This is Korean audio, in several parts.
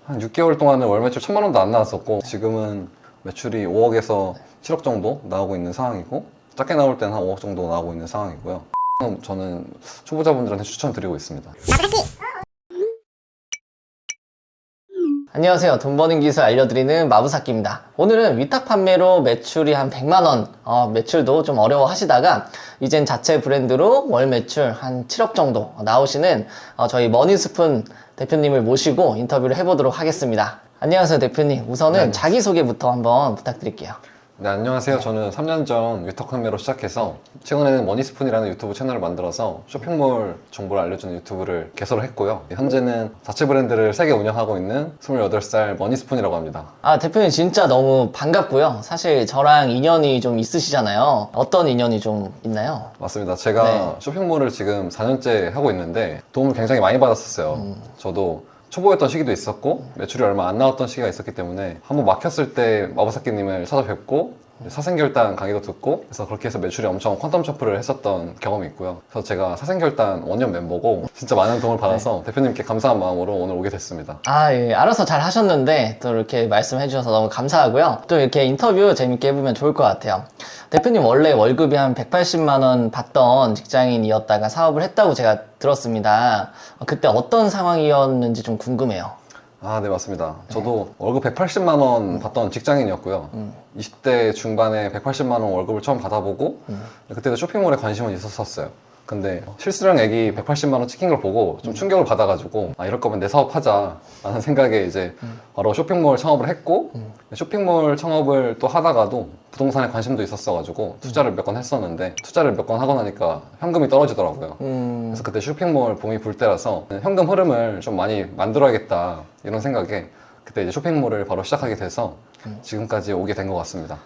한 6개월 동안은 월 매출 1000만 원도 안 나왔었고, 지금은 매출이 5억에서 7억 정도 나오고 있는 상황이고, 작게 나올 때는 한 5억 정도 나오고 있는 상황이고요. 저는 초보자분들한테 추천드리고 있습니다. 안녕하세요. 돈 버는 기술 알려드리는 마부사키입니다. 오늘은 위탁 판매로 매출이 한 100만원, 매출도 좀 어려워 하시다가 이젠 자체 브랜드로 월 매출 한 7억 정도 나오시는 저희 머니스푼 대표님을 모시고 인터뷰를 해보도록 하겠습니다. 안녕하세요, 대표님. 우선은 네. 자기소개부터 한번 부탁드릴게요. 네, 안녕하세요. 저는 3년 전 위탁 판매로 시작해서 최근에는 머니스푼이라는 유튜브 채널을 만들어서 쇼핑몰 정보를 알려주는 유튜브를 개설을 했고요. 현재는 자체 브랜드를 3개 운영하고 있는 28살 머니스푼이라고 합니다. 대표님 진짜 너무 반갑고요. 사실 저랑 인연이 좀 있으시잖아요. 어떤 인연이 좀 있나요? 맞습니다. 제가 네. 쇼핑몰을 지금 4년째 하고 있는데 도움을 굉장히 많이 받았었어요. 저도 초보였던 시기도 있었고 매출이 얼마 안 나왔던 시기가 있었기 때문에 한번 막혔을 때 마부사키님을 찾아뵙고 사생결단 강의도 듣고, 그래서 그렇게 해서 매출이 엄청 퀀텀 점프를 했었던 경험이 있고요. 그래서 제가 사생결단 원년 멤버고 진짜 많은 도움을 받아서 대표님께 감사한 마음으로 오늘 오게 됐습니다. 예, 알아서 잘 하셨는데 또 이렇게 말씀해 주셔서 너무 감사하고요. 또 이렇게 인터뷰 재밌게 해보면 좋을 것 같아요. 대표님 원래 월급이 한 180만 원 받던 직장인이었다가 사업을 했다고 제가 들었습니다. 그때 어떤 상황이었는지 좀 궁금해요. 네, 맞습니다. 저도 월급 180만 원 받던 직장인이었고요. 20대 중반에 180만 원 월급을 처음 받아보고 그때도 쇼핑몰에 관심은 있었어요. 근데 실수령액이 180만 원 찍힌 걸 보고 좀 충격을 받아가지고 이럴 거면 내 사업하자 라는 생각에 이제 바로 쇼핑몰 창업을 했고, 쇼핑몰 창업을 또 하다가도 부동산에 관심도 있었어가지고 투자를 몇 건 했었는데, 투자를 몇 건 하고 나니까 현금이 떨어지더라고요. 그래서 그때 쇼핑몰 봄이 불 때라서 현금 흐름을 좀 많이 만들어야겠다 이런 생각에 그때 이제 쇼핑몰을 바로 시작하게 돼서 지금까지 오게 된 것 같습니다.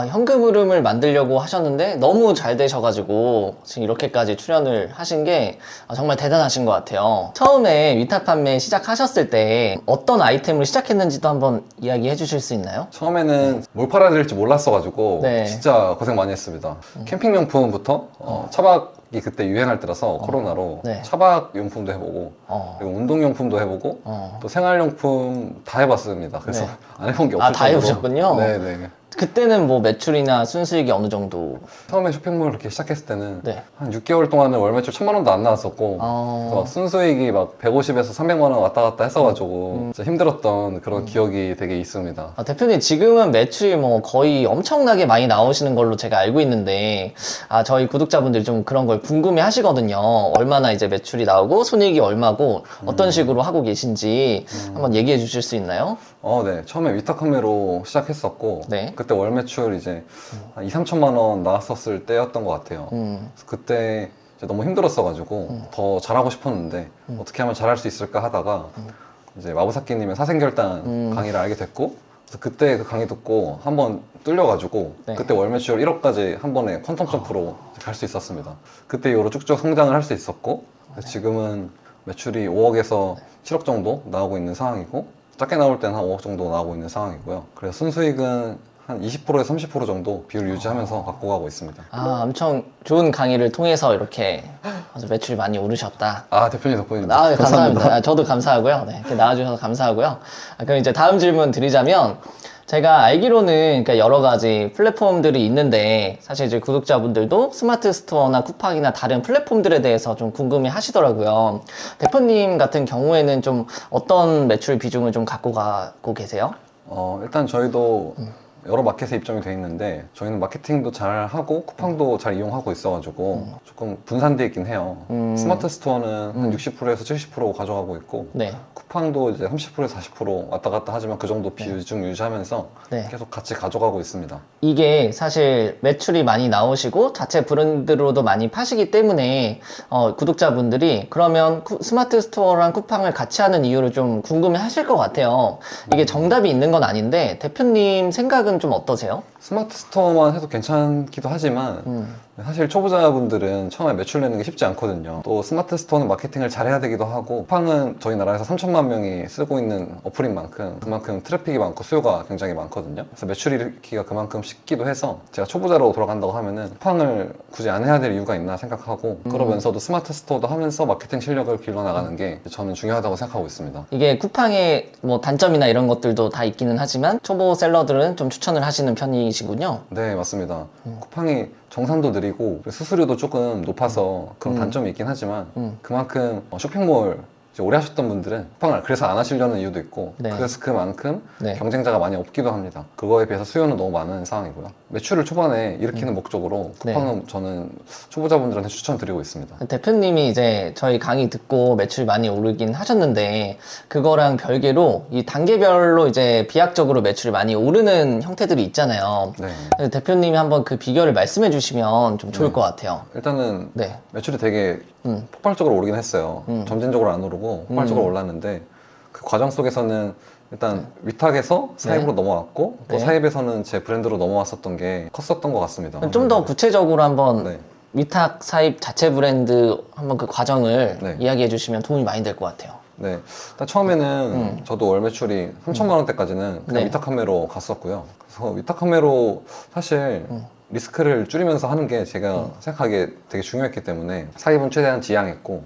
현금 흐름을 만들려고 하셨는데 너무 잘 되셔가지고 지금 이렇게까지 출연을 하신 게 정말 대단하신 것 같아요. 처음에 위탁 판매 시작하셨을 때 어떤 아이템을 시작했는지도 한번 이야기해 주실 수 있나요? 처음에는 뭘 팔아야 될지 몰랐어가지고 네. 진짜 고생 많이 했습니다. 캠핑용품부터 차박이 그때 유행할 때라서 코로나로 네. 차박용품도 해보고 그리고 운동용품도 해보고 또 생활용품 다 해봤습니다. 그래서 네. 안 해본 게 없을 다 정도로. 해보셨군요. 네네. 그때는 뭐 매출이나 순수익이 어느 정도? 처음에 쇼핑몰 이렇게 시작했을 때는 네. 한 6개월 동안은 월 매출 1000만 원도 안 나왔었고 그래서 막 순수익이 막 150에서 300만 원 왔다 갔다 했어가지고 진짜 힘들었던 그런 기억이 되게 있습니다. 대표님 지금은 매출이 뭐 거의 엄청나게 많이 나오시는 걸로 제가 알고 있는데 저희 구독자분들이 좀 그런 걸 궁금해 하시거든요. 얼마나 이제 매출이 나오고 손익이 얼마고 어떤 식으로 하고 계신지 한번 얘기해 주실 수 있나요? 네. 처음에 위탁 판매로 시작했었고 네. 그때 월 매출 이제 한 2, 3천만 원 나왔었을 때였던 것 같아요. 그래서 그때 이제 너무 힘들었어가지고 더 잘하고 싶었는데 어떻게 하면 잘할 수 있을까 하다가 이제 마부사키님의 사생결단 강의를 알게 됐고, 그래서 그때 그 강의 듣고 한번 뚫려가지고 네. 그때 월 매출 1억까지 한 번에 퀀텀 점프로 갈 수 있었습니다. 그때 이후로 쭉쭉 성장을 할 수 있었고, 지금은 매출이 5억에서 7억 정도 나오고 있는 상황이고, 작게 나올 때는 한 5억 정도 나오고 있는 상황이고요. 그래서 순수익은 한 20%에서 30% 정도 비율 유지하면서 갖고 가고 있습니다. 엄청 좋은 강의를 통해서 이렇게 아주 매출이 많이 오르셨다. 대표님 덕분입니다. 네, 감사합니다. 저도 감사하고요. 네, 이렇게 나와주셔서 감사하고요. 그럼 이제 다음 질문 드리자면, 제가 알기로는 그러니까 여러 가지 플랫폼들이 있는데, 사실 이제 구독자분들도 스마트 스토어나 쿠팡이나 다른 플랫폼들에 대해서 좀 궁금해 하시더라고요. 대표님 같은 경우에는 좀 어떤 매출 비중을 좀 갖고 가고 계세요? 일단 저희도 여러 마켓에 입점이 돼 있는데, 저희는 마케팅도 잘 하고 쿠팡도 잘 이용하고 있어가지고 조금 분산되어 있긴 해요. 스마트 스토어는 한 60%에서 70% 가져가고 있고, 네. 쿠팡도 이제 30%에서 40% 왔다 갔다 하지만 그 정도 비중 유지하면서 네. 계속 같이 가져가고 있습니다. 이게 사실 매출이 많이 나오시고 자체 브랜드로도 많이 파시기 때문에 구독자분들이 그러면 스마트 스토어랑 쿠팡을 같이 하는 이유를 좀 궁금해 하실 것 같아요. 이게 정답이 있는 건 아닌데, 대표님 생각은 생각은 좀 어떠세요? 스마트 스토어만 해도 괜찮기도 하지만 사실 초보자분들은 처음에 매출 내는 게 쉽지 않거든요. 또 스마트 스토어는 마케팅을 잘해야 되기도 하고 쿠팡은 저희 나라에서 3천만 명이 쓰고 있는 어플인 만큼 그만큼 트래픽이 많고 수요가 굉장히 많거든요. 그래서 매출 일으키기가 그만큼 쉽기도 해서 제가 초보자로 돌아간다고 하면은 쿠팡을 굳이 안 해야 될 이유가 있나 생각하고 그러면서도 스마트 스토어도 하면서 마케팅 실력을 길러나가는 게 저는 중요하다고 생각하고 있습니다. 이게 쿠팡의 뭐 단점이나 이런 것들도 다 있기는 하지만 초보 셀러들은 좀 추천을 하시는 편이시군요. 네, 맞습니다. 쿠팡이 정산도 느리고 수수료도 조금 높아서 그런 단점이 있긴 하지만 그만큼 쇼핑몰 이제 오래 하셨던 분들은 쿠팡을 그래서 안 하시려는 이유도 있고 네. 그래서 그만큼 네. 경쟁자가 많이 없기도 합니다. 그거에 비해서 수요는 너무 많은 상황이고요. 매출을 초반에 일으키는 목적으로 쿠팡은 저는 초보자분들한테 추천드리고 있습니다. 대표님이 이제 저희 강의 듣고 매출이 많이 오르긴 하셨는데 그거랑 별개로 이 단계별로 이제 비약적으로 매출이 많이 오르는 형태들이 있잖아요. 네. 그래서 대표님이 한번 그 비결을 말씀해 주시면 좀 좋을 것 같아요. 일단은 네. 매출이 되게 폭발적으로 오르긴 했어요. 점진적으로 안 오르고 폭발적으로 올랐는데 그 과정 속에서는 일단 위탁에서 사입으로 넘어왔고 또 네. 사입에서는 제 브랜드로 넘어왔었던 게 컸었던 것 같습니다. 좀 더 구체적으로 한번 네. 위탁 사입 자체 브랜드 한번 그 과정을 네. 이야기해 주시면 도움이 많이 될 것 같아요. 네. 일단 처음에는 저도 월 매출이 3천만 원대까지는 그냥 네. 위탁 판매로 갔었고요. 그래서 위탁 판매로 사실 리스크를 줄이면서 하는 게 제가 생각하기에 되게 중요했기 때문에 사입은 최대한 지양했고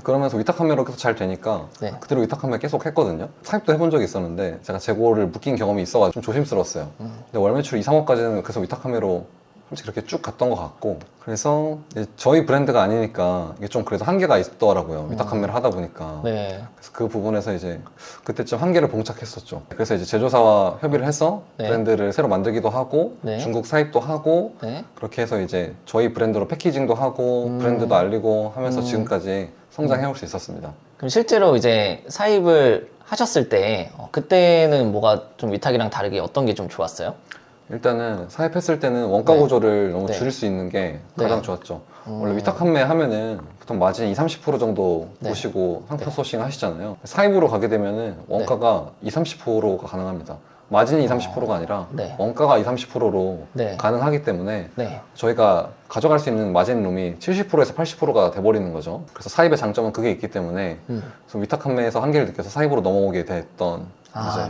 그러면서 위탁 판매로 계속 잘 되니까 네. 그대로 위탁 판매 계속 했거든요. 사입도 해본 적이 있었는데 제가 재고를 묶인 경험이 있어가지고 좀 조심스러웠어요. 근데 월 매출 2, 3억까지는 계속 위탁 판매로 솔직히 그렇게 쭉 갔던 것 같고 그래서 이제 저희 브랜드가 아니니까 이게 좀 그래도 한계가 있더라고요. 위탁 판매를 하다 보니까 네. 그래서 그 부분에서 이제 그때쯤 한계를 봉착했었죠. 그래서 이제 제조사와 협의를 해서 네. 브랜드를 새로 만들기도 하고 네. 중국 사입도 하고 네. 그렇게 해서 이제 저희 브랜드로 패키징도 하고 브랜드도 알리고 하면서 지금까지 성장해올 수 있었습니다. 그럼 실제로 이제 사입을 하셨을 때 그때는 뭐가 좀 위탁이랑 다르게 어떤 게 좀 좋았어요? 일단은 사입했을 때는 원가 고조를 너무 네. 줄일 수 있는 게 가장 네. 좋았죠. 원래 위탁 판매 하면은 보통 마진 20, 30% 정도 네. 보시고 상품 소싱 하시잖아요. 사입으로 가게 되면은 원가가 20, 30%가 가능합니다. 마진이 20, 30%가 아니라 네. 원가가 20, 30%로 네. 가능하기 때문에 네. 저희가 가져갈 수 있는 마진 룸이 70%에서 80%가 돼버리는 거죠. 그래서 사입의 장점은 그게 있기 때문에 그래서 위탁 판매에서 한계를 느껴서 사입으로 넘어오게 됐던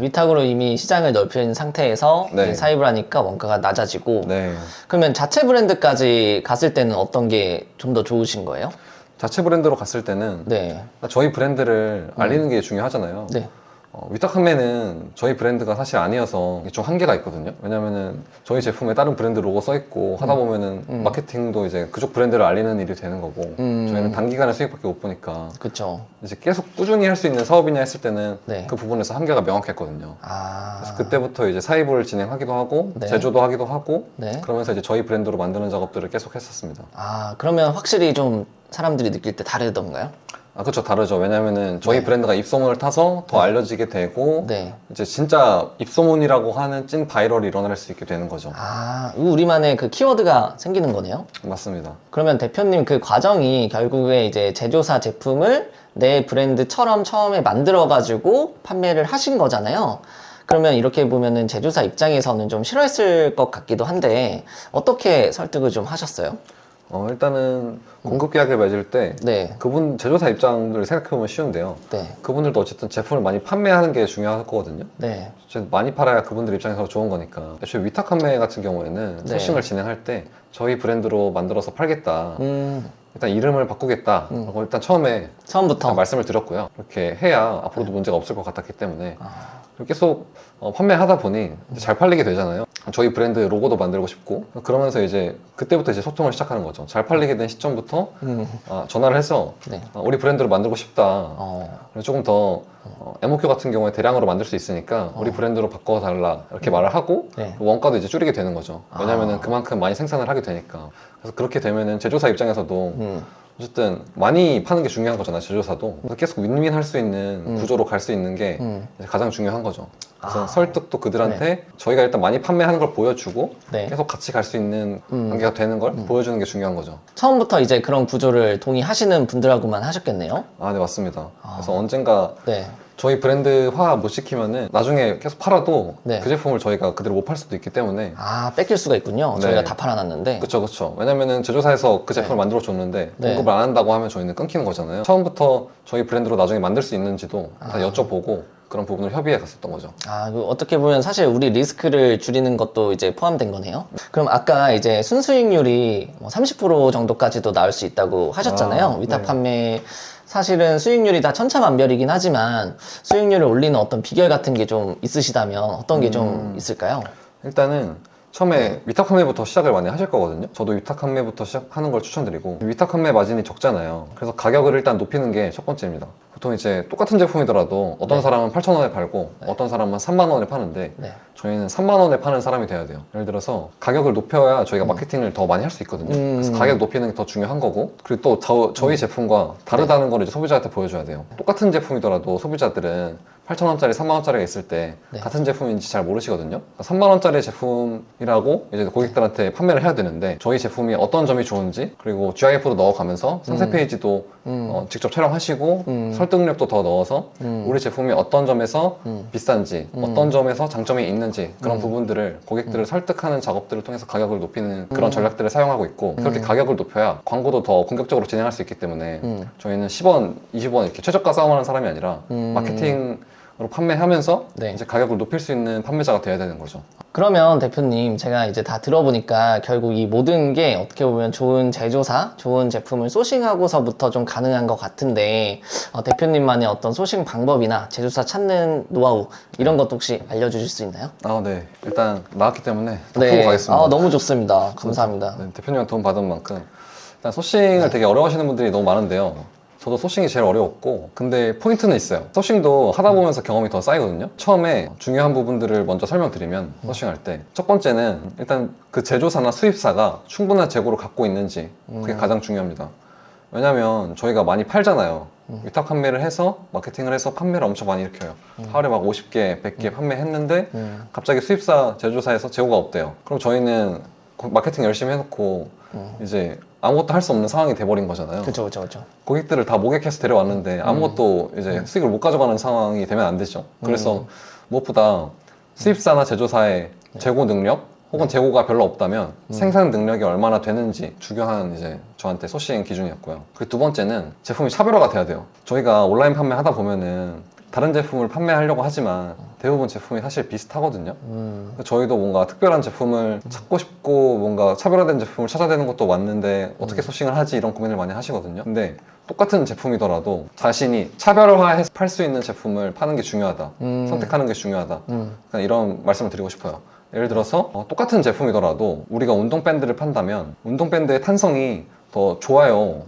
위탁으로 이미 시장을 넓힌 상태에서 네. 이제 사입을 하니까 원가가 낮아지고 네. 그러면 자체 브랜드까지 갔을 때는 어떤 게 좀 더 좋으신 거예요? 자체 브랜드로 갔을 때는 네. 저희 브랜드를 알리는 게 중요하잖아요. 네. 위탁 판매는 저희 브랜드가 사실 아니어서 이게 좀 한계가 있거든요. 왜냐면은 저희 제품에 다른 브랜드 로고 써 있고 하다 보면은 마케팅도 이제 그쪽 브랜드를 알리는 일이 되는 거고 저희는 단기간에 수익밖에 못 보니까 그쵸. 이제 계속 꾸준히 할 수 있는 사업이냐 했을 때는 네. 그 부분에서 한계가 명확했거든요. 아. 그래서 그때부터 이제 사입을 진행하기도 하고 네. 제조도 하기도 하고 네. 그러면서 이제 저희 브랜드로 만드는 작업들을 계속 했었습니다. 그러면 확실히 좀 사람들이 느낄 때 다르던가요? 그렇죠. 다르죠. 왜냐면은 저희 네. 브랜드가 입소문을 타서 더 알려지게 되고 네. 이제 진짜 입소문이라고 하는 찐 바이럴이 일어날 수 있게 되는 거죠. 우리만의 그 키워드가 생기는 거네요. 맞습니다. 그러면 대표님 그 과정이 결국에 이제 제조사 제품을 내 브랜드처럼 처음에 만들어가지고 판매를 하신 거잖아요. 그러면 이렇게 보면은 제조사 입장에서는 좀 싫어했을 것 같기도 한데 어떻게 설득을 좀 하셨어요? 일단은 공급 계약을 맺을 때 네. 그분 제조사 입장을 생각해보면 쉬운데요. 네. 그분들도 어쨌든 제품을 많이 판매하는 게 중요하거든요. 네. 많이 팔아야 그분들 입장에서 좋은 거니까. 애초에 위탁 판매 같은 경우에는 네. 소싱을 진행할 때 저희 브랜드로 만들어서 팔겠다. 음, 일단 이름을 바꾸겠다. 라고 일단 처음에 처음부터. 말씀을 드렸고요. 이렇게 해야 앞으로도 문제가 없을 것 같았기 때문에 아. 그리고 계속 판매하다 보니 이제 잘 팔리게 되잖아요. 저희 브랜드 로고도 만들고 싶고 그러면서 이제 그때부터 이제 소통을 시작하는 거죠. 잘 팔리게 된 시점부터 전화를 해서 네. 우리 브랜드로 만들고 싶다. 그리고 조금 더 MOQ 같은 경우에 대량으로 만들 수 있으니까 우리 브랜드로 바꿔달라 이렇게 말을 하고 네. 원가도 이제 줄이게 되는 거죠. 왜냐면은 그만큼 많이 생산을 하게 되니까. 그래서 그렇게 되면은 제조사 입장에서도 어쨌든 많이 파는 게 중요한 거잖아요. 제조사도. 그래서 계속 윈윈 할 수 있는 구조로 갈 수 있는 게 이제 가장 중요한 거죠. 그래서 설득도 그들한테 저희가 일단 많이 판매하는 걸 보여주고 네. 계속 같이 갈 수 있는 관계가 되는 걸 보여주는 게 중요한 거죠. 처음부터 이제 그런 구조를 동의하시는 분들하고만 하셨겠네요. 네, 맞습니다. 그래서 언젠가 네. 저희 브랜드화 못 시키면은 나중에 계속 팔아도 네. 그 제품을 저희가 그대로 못 팔 수도 있기 때문에. 아, 뺏길 수가 있군요. 네. 저희가 다 팔아놨는데. 그쵸. 왜냐면은 제조사에서 그 제품을 만들어 줬는데 네. 공급을 안 한다고 하면 저희는 끊기는 거잖아요. 처음부터 저희 브랜드로 나중에 만들 수 있는지도 다 여쭤보고 그런 부분을 협의해 갔었던 거죠. 아, 그 어떻게 보면 사실 우리 리스크를 줄이는 것도 이제 포함된 거네요. 그럼 아까 이제 순수익률이 뭐 30% 정도까지도 나올 수 있다고 하셨잖아요. 위탁 네. 판매. 사실은 수익률이 다 천차만별이긴 하지만 수익률을 올리는 어떤 비결 같은 게 좀 있으시다면 어떤 게 좀 있을까요? 일단은 처음에 위탁 판매부터 시작을 많이 하실 거거든요. 저도 위탁 판매부터 시작하는 걸 추천드리고 위탁 판매 마진이 적잖아요. 그래서 가격을 일단 높이는 게 첫 번째입니다. 보통 이제 똑같은 제품이더라도 어떤 네. 사람은 8,000원에 팔고 어떤 사람은 3만 원에 파는데 네. 저희는 3만 원에 파는 사람이 돼야 돼요. 예를 들어서 가격을 높여야 저희가 마케팅을 더 많이 할 수 있거든요. 그래서 가격 높이는 게 더 중요한 거고 그리고 또 저희 제품과 다르다는 걸 이제 소비자한테 보여줘야 돼요. 똑같은 제품이더라도 소비자들은 8,000원짜리, 3만원짜리가 있을 때 네. 같은 제품인지 잘 모르시거든요. 3만원짜리 제품이라고 이제 고객들한테 판매를 해야 되는데 저희 제품이 어떤 점이 좋은지 그리고 GIF도 넣어가면서 상세 페이지도 직접 촬영하시고 설득력도 더 넣어서 우리 제품이 어떤 점에서 비싼지 어떤 점에서 장점이 있는지 그런 부분들을 고객들을 설득하는 작업들을 통해서 가격을 높이는 그런 전략들을 사용하고 있고 그렇게 가격을 높여야 광고도 더 공격적으로 진행할 수 있기 때문에 저희는 10원, 20원 이렇게 최저가 싸움하는 사람이 아니라 마케팅으로 판매하면서 네. 이제 가격을 높일 수 있는 판매자가 돼야 되는 거죠. 그러면 대표님, 제가 이제 다 들어보니까 결국 이 모든 게 어떻게 보면 좋은 제조사, 좋은 제품을 소싱하고서부터 좀 가능한 것 같은데 대표님만의 어떤 소싱 방법이나 제조사 찾는 노하우 이런 것도 혹시 알려주실 수 있나요? 아, 네. 일단 나왔기 때문에 다 풀고 가겠습니다. 아, 너무 좋습니다. 감사합니다. 네, 대표님한테 도움 받은 만큼 일단 소싱을 되게 어려워하시는 분들이 너무 많은데요. 저도 소싱이 제일 어려웠고 근데 포인트는 있어요. 소싱도 하다 보면서 경험이 더 쌓이거든요. 처음에 중요한 부분들을 먼저 설명드리면 소싱할 때 첫 번째는 일단 그 제조사나 수입사가 충분한 재고를 갖고 있는지 그게 가장 중요합니다. 왜냐면 저희가 많이 팔잖아요. 위탁 판매를 해서 마케팅을 해서 판매를 엄청 많이 일으켜요. 하루에 막 50개, 100개 판매했는데 갑자기 수입사 제조사에서 재고가 없대요. 그럼 저희는 마케팅 열심히 해놓고 이제 아무것도 할 수 없는 상황이 돼버린 거잖아요. 그렇죠. 고객들을 다 모객해서 데려왔는데 아무것도 이제 수익을 못 가져가는 상황이 되면 안 되죠. 그래서 무엇보다 수입사나 제조사의 재고 능력 혹은 재고가 별로 없다면 생산 능력이 얼마나 되는지 중요한 이제 저한테 소싱 기준이었고요. 그리고 두 번째는 제품이 차별화가 돼야 돼요. 저희가 온라인 판매하다 보면은 다른 제품을 판매하려고 하지만 대부분 제품이 사실 비슷하거든요. 저희도 뭔가 특별한 제품을 찾고 싶고 뭔가 차별화된 제품을 찾아야 되는 것도 맞는데 어떻게 소싱을 하지 이런 고민을 많이 하시거든요. 근데 똑같은 제품이더라도 자신이 차별화해서 팔 수 있는 제품을 파는 게 중요하다. 선택하는 게 중요하다. 그냥 이런 말씀을 드리고 싶어요. 예를 들어서 똑같은 제품이더라도 우리가 운동밴드를 판다면 운동밴드의 탄성이 더 좋아요.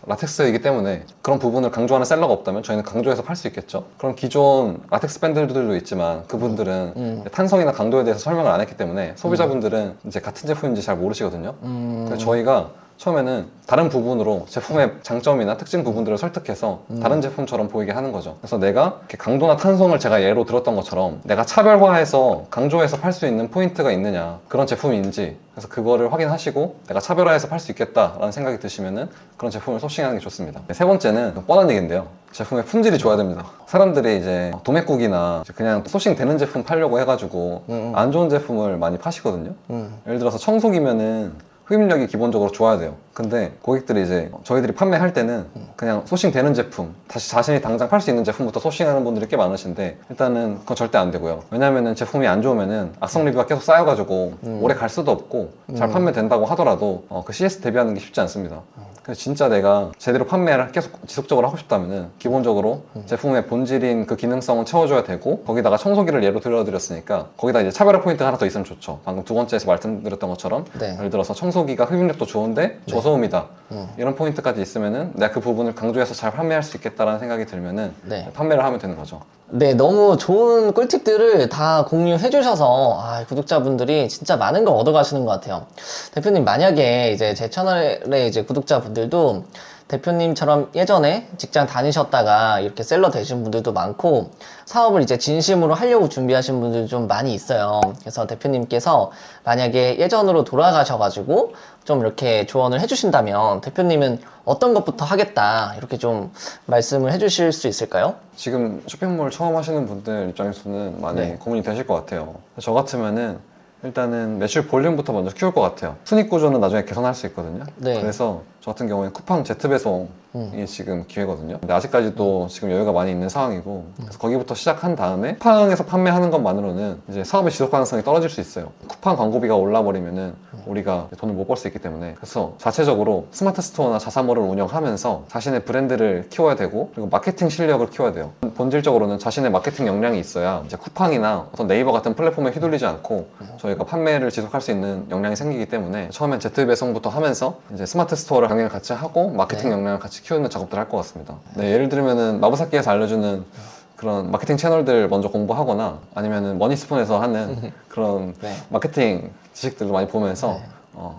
라텍스이기 때문에 그런 부분을 강조하는 셀러가 없다면 저희는 강조해서 팔 수 있겠죠. 그럼 기존 라텍스 밴드들도 있지만 그분들은 탄성이나 강도에 대해서 설명을 안 했기 때문에 소비자분들은 이제 같은 제품인지 잘 모르시거든요. 그래서 저희가 처음에는 다른 부분으로 제품의 장점이나 특징 부분들을 설득해서 다른 제품처럼 보이게 하는 거죠. 그래서 내가 이렇게 강도나 탄성을 제가 예로 들었던 것처럼 내가 차별화해서 강조해서 팔 수 있는 포인트가 있느냐 그런 제품인지 그래서 그거를 확인하시고 내가 차별화해서 팔 수 있겠다라는 생각이 드시면은 그런 제품을 소싱하는 게 좋습니다. 세 번째는 뻔한 얘기인데요. 제품의 품질이 좋아야 됩니다. 사람들이 이제 도매국이나 그냥 소싱 되는 제품 팔려고 해가지고 안 좋은 제품을 많이 파시거든요. 예를 들어서 청소기면은 흡입력이 기본적으로 좋아야 돼요. 근데 고객들이 이제 저희들이 판매할 때는 그냥 소싱되는 제품, 다시 자신이 당장 팔 수 있는 제품부터 소싱하는 분들이 꽤 많으신데 일단은 그건 절대 안 되고요. 왜냐면은 제품이 안 좋으면은 악성 리뷰가 계속 쌓여가지고 오래 갈 수도 없고 잘 판매된다고 하더라도 그 CS 대비하는 게 쉽지 않습니다. 그래서 진짜 내가 제대로 판매를 계속 지속적으로 하고 싶다면은 기본적으로 제품의 본질인 그 기능성은 채워줘야 되고 거기다가 청소기를 예로 들어드렸으니까 거기다 이제 차별화 포인트가 하나 더 있으면 좋죠. 방금 두 번째에서 말씀드렸던 것처럼 네. 예를 들어서 청소기가 흡입력도 좋은데 저소음이다 이런 포인트까지 있으면은 내가 그 부분을 강조해서 잘 판매할 수 있겠다라는 생각이 들면은 네. 판매를 하면 되는 거죠. 네, 너무 좋은 꿀팁들을 다 공유해 주셔서 구독자분들이 진짜 많은 걸 얻어가시는 것 같아요. 대표님, 만약에 이제 제 채널의 이제 구독자분들도 대표님처럼 예전에 직장 다니셨다가 이렇게 셀러 되신 분들도 많고 사업을 이제 진심으로 하려고 준비하신 분들 좀 많이 있어요. 그래서 대표님께서 만약에 예전으로 돌아가셔가지고 좀 이렇게 조언을 해주신다면 대표님은 어떤 것부터 하겠다 이렇게 좀 말씀을 해주실 수 있을까요? 지금 쇼핑몰 처음 하시는 분들 입장에서는 많이 네. 고민이 되실 것 같아요. 저 같으면은 일단은 매출 볼륨부터 먼저 키울 것 같아요. 순익 구조는 나중에 개선할 수 있거든요. 네. 그래서 저 같은 경우에는 쿠팡 Z배송이 지금 기회거든요. 근데 아직까지도 지금 여유가 많이 있는 상황이고 그래서 거기부터 시작한 다음에 쿠팡에서 판매하는 것만으로는 이제 사업의 지속 가능성이 떨어질 수 있어요. 쿠팡 광고비가 올라버리면은 우리가 돈을 못 벌 수 있기 때문에 그래서 자체적으로 스마트 스토어나 자사몰을 운영하면서 자신의 브랜드를 키워야 되고 그리고 마케팅 실력을 키워야 돼요. 본질적으로는 자신의 마케팅 역량이 있어야 이제 쿠팡이나 어떤 네이버 같은 플랫폼에 휘둘리지 않고 저희가 판매를 지속할 수 있는 역량이 생기기 때문에 처음엔 Z배송부터 하면서 이제 스마트 스토어를 병행을 같이 하고 마케팅 역량을 같이 키우는 작업들을 할 것 같습니다. 네, 예를 들면은 마부사키에서 알려주는 그런 마케팅 채널들 먼저 공부하거나 아니면은 머니스푼에서 하는 그런 네. 마케팅 지식들도 많이 보면서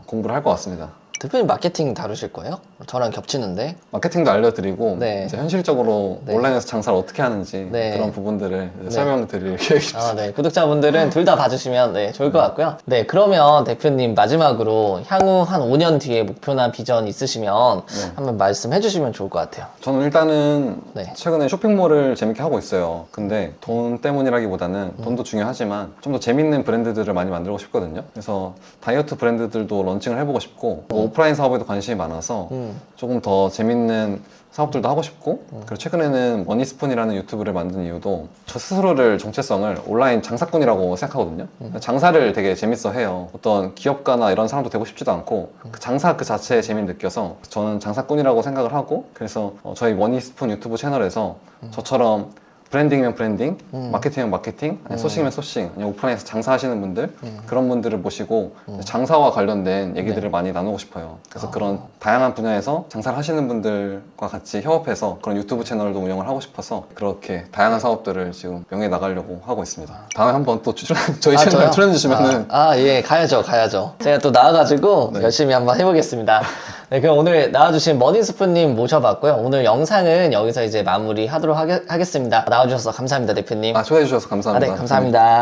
공부를 할 것 같습니다. 대표님 마케팅 다루실 거예요? 저랑 겹치는데. 마케팅도 알려드리고 네. 이제 현실적으로 네. 온라인에서 장사를 어떻게 하는지 네. 그런 부분들을 이제 네. 설명드릴 계획입니다. 아, 네. 구독자분들은 둘 다 봐주시면 네, 좋을 것 같고요. 네, 그러면 대표님 마지막으로 향후 한 5년 뒤에 목표나 비전 있으시면 네. 한번 말씀해 주시면 좋을 것 같아요. 저는 일단은 네. 최근에 쇼핑몰을 재밌게 하고 있어요. 근데 돈 때문이라기보다는 돈도 중요하지만 좀 더 재밌는 브랜드들을 많이 만들고 싶거든요. 그래서 다이어트 브랜드들도 런칭을 해보고 싶고 오프라인 사업에도 관심이 많아서 조금 더 재밌는 사업들도 하고 싶고 그리고 최근에는 머니스푼이라는 유튜브를 만든 이유도 저 스스로를 정체성을 온라인 장사꾼이라고 생각하거든요. 장사를 되게 재밌어 해요. 어떤 기업가나 이런 사람도 되고 싶지도 않고 그 장사 그 자체에 재미를 느껴서 저는 장사꾼이라고 생각을 하고 그래서 저희 머니스푼 유튜브 채널에서 저처럼 브랜딩이면 브랜딩, 마케팅이면 마케팅, 아니 소싱이면 소싱, 아니 오프라인에서 장사하시는 분들 그런 분들을 모시고 장사와 관련된 얘기들을 많이 나누고 싶어요. 그래서 그런 다양한 분야에서 장사를 하시는 분들과 같이 협업해서 그런 유튜브 채널도 운영을 하고 싶어서 그렇게 다양한 사업들을 지금 명예 나가려고 하고 있습니다. 다음에 한번 또 저희 채널 저요? 출연해 주시면은 예, 가야죠. 제가 또 나와가지고 네. 열심히 한번 해보겠습니다. 네, 그럼 오늘 나와주신 머니스푼님 모셔봤고요. 오늘 영상은 여기서 이제 마무리 하도록 하겠습니다. 나와주셔서 감사합니다, 대표님. 초대해 주셔서 감사합니다. 네, 감사합니다.